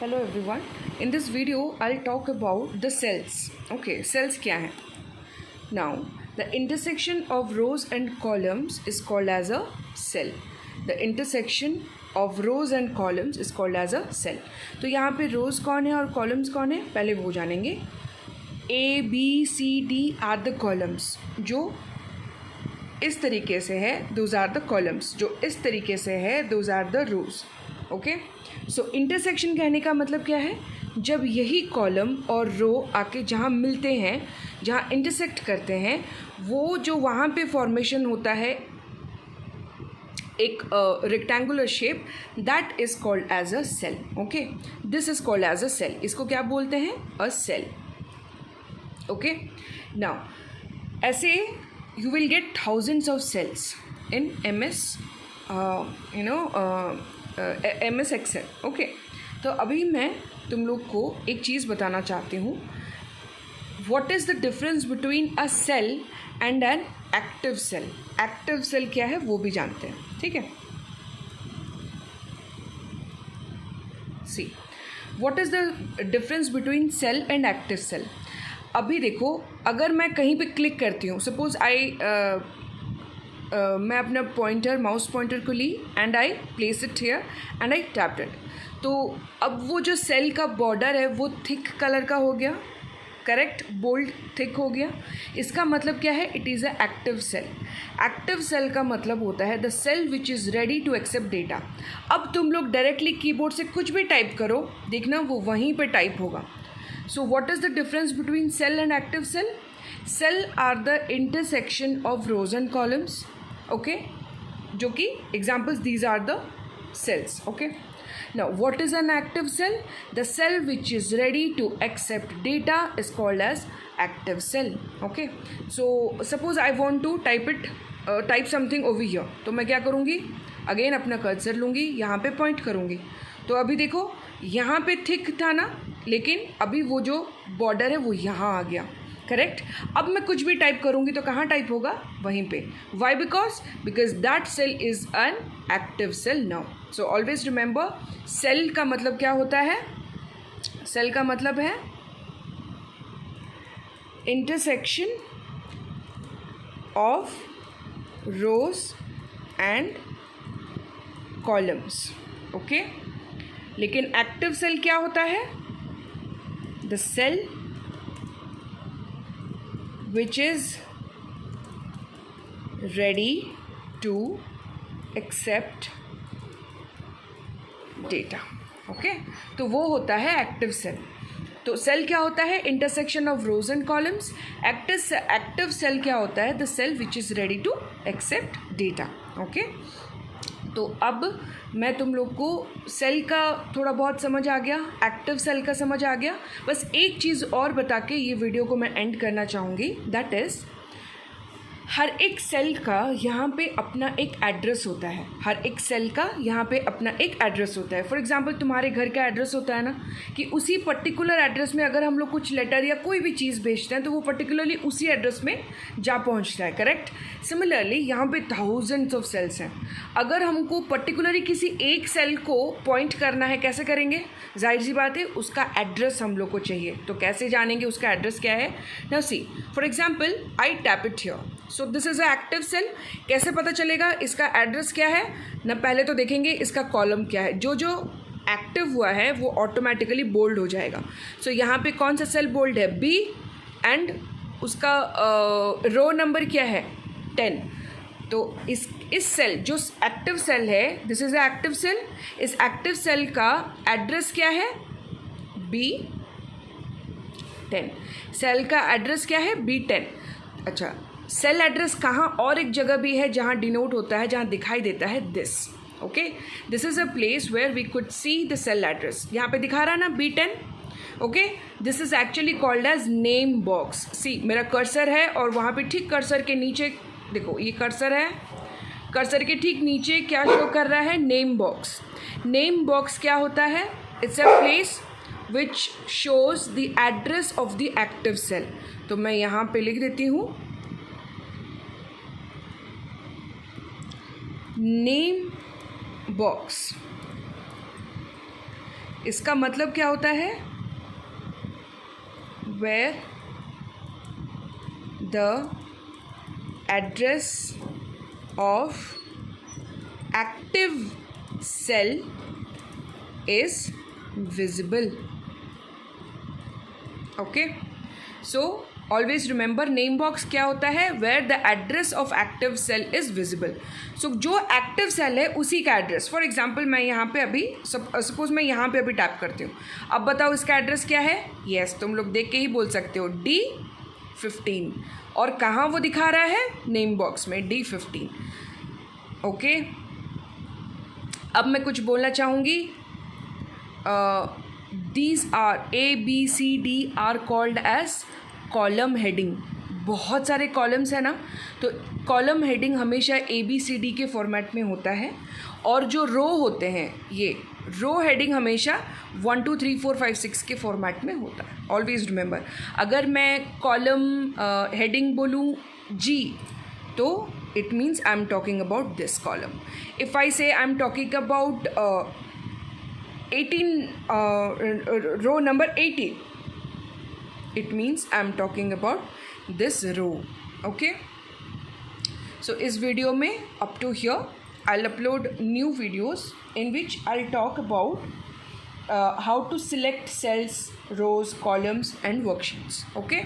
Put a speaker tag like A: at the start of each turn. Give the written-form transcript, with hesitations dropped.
A: Hello everyone. In this video, I'll talk about the cells. Okay, cells क्या हैं? Now, the intersection of rows and columns is called as a cell. The intersection of rows and columns is called as a cell. तो यहाँ पे rows कौन है और columns कौन है? पहले वो जानेंगे. A, B, C, D are the columns. जो इस तरीके से है, those are the columns. जो इस तरीके से है, those are the rows. Okay, so intersection कहने का मतलब क्या है? जब यही कॉलम और रो आके जहाँ मिलते हैं, जहाँ इंटरसेक्ट करते हैं, वो जो वहाँ पे फॉर्मेशन होता है एक rectangular shape, that is called as a cell. Okay, this is called as a cell. इसको क्या बोलते हैं? A cell. ओके, नाउ ऐसे you will get thousands of cells in MS MS Excel. Okay, तो अभी मैं तुम लोग को एक चीज़ बताना चाहती हूँ. What is the difference between a cell and an active cell. Active cell क्या है वो भी जानते हैं, ठीक है. See, what is the difference between cell and active cell. अभी देखो, अगर मैं कहीं पे क्लिक करती हूँ, सपोज मैं अपना पॉइंटर, माउस पॉइंटर को ली and I place it here and I tapped it, तो अब वो जो सेल का बॉर्डर है वो थिक कलर का हो गया. करेक्ट, बोल्ड थिक हो गया. इसका मतलब क्या है? It is a active cell. Active cell का मतलब होता है the cell which is ready to accept data. अब तुम लोग डायरेक्टली कीबोर्ड से कुछ भी टाइप करो, देखना वो वहीं पे टाइप होगा. So what is the difference between cell and active cell? Cell are the intersection of rows and columns. Okay, जो कि examples, these are the cells. Okay, now what is an active cell? The cell which is ready to accept data is called as active cell. Okay, so suppose I want to type something over here, तो मैं क्या करूँगी? Again अपना cursor लूँगी, यहाँ पे point करूँगी. तो अभी देखो, यहाँ पे थिक था ना, लेकिन अभी वो जो बॉर्डर है वो यहाँ आ गया. करेक्ट. अब मैं कुछ भी टाइप करूँगी तो कहाँ टाइप होगा? वहीं पे. Why? Because that cell is an active cell now. So always remember, cell का मतलब क्या होता है? सेल का मतलब है intersection of rows and columns. Okay, लेकिन एक्टिव सेल क्या होता है? The cell which is ready to accept data. Okay, तो वो होता है एक्टिव सेल. तो सेल क्या होता है? Intersection of rows and columns. Active cell क्या होता है? The cell which is ready to accept data. Okay, तो अब मैं तुम लोग को सेल का थोड़ा बहुत समझ आ गया, एक्टिव सेल का समझ आ गया. बस एक चीज़ और बता के ये वीडियो को मैं एंड करना चाहूँगी. दैट इज़, हर एक सेल का यहाँ पे अपना एक एड्रेस होता है. हर एक सेल का यहाँ पे अपना एक एड्रेस होता है. फॉर एग्जांपल, तुम्हारे घर का एड्रेस होता है ना, कि उसी पर्टिकुलर एड्रेस में अगर हम लोग कुछ लेटर या कोई भी चीज़ भेजते हैं तो वो पर्टिकुलरली उसी एड्रेस में जा पहुँचता है. करेक्ट. सिमिलरली यहाँ पे थाउजेंड्स ऑफ सेल्स हैं. अगर हमको पर्टिकुलरली किसी एक सेल को पॉइंट करना है, कैसे करेंगे? जाहिर सी बात है, उसका एड्रेस हम लोग को चाहिए. तो कैसे जानेंगे उसका एड्रेस क्या है? Now see, for example, I tap it here. So this is a active cell. कैसे पता चलेगा इसका एड्रेस क्या है? ना, पहले तो देखेंगे इसका कॉलम क्या है. जो एक्टिव हुआ है वो ऑटोमेटिकली बोल्ड हो जाएगा. सो यहाँ पे कौन सा सेल बोल्ड है? B. एंड उसका रो नंबर क्या है? 10. तो इस सेल, जो एक्टिव सेल है, this is a active cell. इस एक्टिव सेल का एड्रेस क्या है? B10. सेल का एड्रेस क्या है? B10. अच्छा, सेल एड्रेस कहाँ और एक जगह भी है जहाँ डिनोट होता है, जहाँ दिखाई देता है this. Okay, this is a place where we could see the cell address. यहाँ पे दिखा रहा ना B10. Okay, this is actually called as name box. See, मेरा कर्सर है और वहाँ पे ठीक कर्सर के नीचे देखो, ये कर्सर है. कर्सर के ठीक नीचे क्या शो कर रहा है? Name box. नेम बॉक्स क्या होता है? It's a place which shows the address of the active cell. तो मैं यहाँ पे लिख देती हूँ नेम बॉक्स. इसका मतलब क्या होता है? Where the address of active cell is visible. Okay, so always remember name box क्या होता है? where the address of active cell is visible. so जो active cell है उसी का एड्रेस, फॉर एग्जाम्पल मैं यहाँ पे अभी सपोज मैं यहाँ पे अभी टैप करती हूँ, अब बताओ इसका एड्रेस क्या है? यस, तुम लोग देख के ही बोल सकते हो D15, और कहाँ वो दिखा रहा है? नेम बॉक्स में D15. ओके, अब मैं कुछ बोलना चाहूँगी. These are A, B, C, D are called as column heading. बहुत सारे कॉलम्स है ना, तो कॉलम हेडिंग हमेशा A, B, C, D के फॉर्मेट में होता है, और जो रो होते हैं ये रो हेडिंग हमेशा 1 2 3 4 5 6 के फॉर्मेट में होता है. ऑलवेज रिमेंबर, अगर मैं कॉलम हेडिंग बोलूँ G, तो it means I'm talking about this column. If I say I'm talking about 18 row number 18, it means I'm talking about this row. Okay, so इस वीडियो में up to here I'll upload new videos in which I'll talk about how to select cells, rows, columns and worksheets. Okay.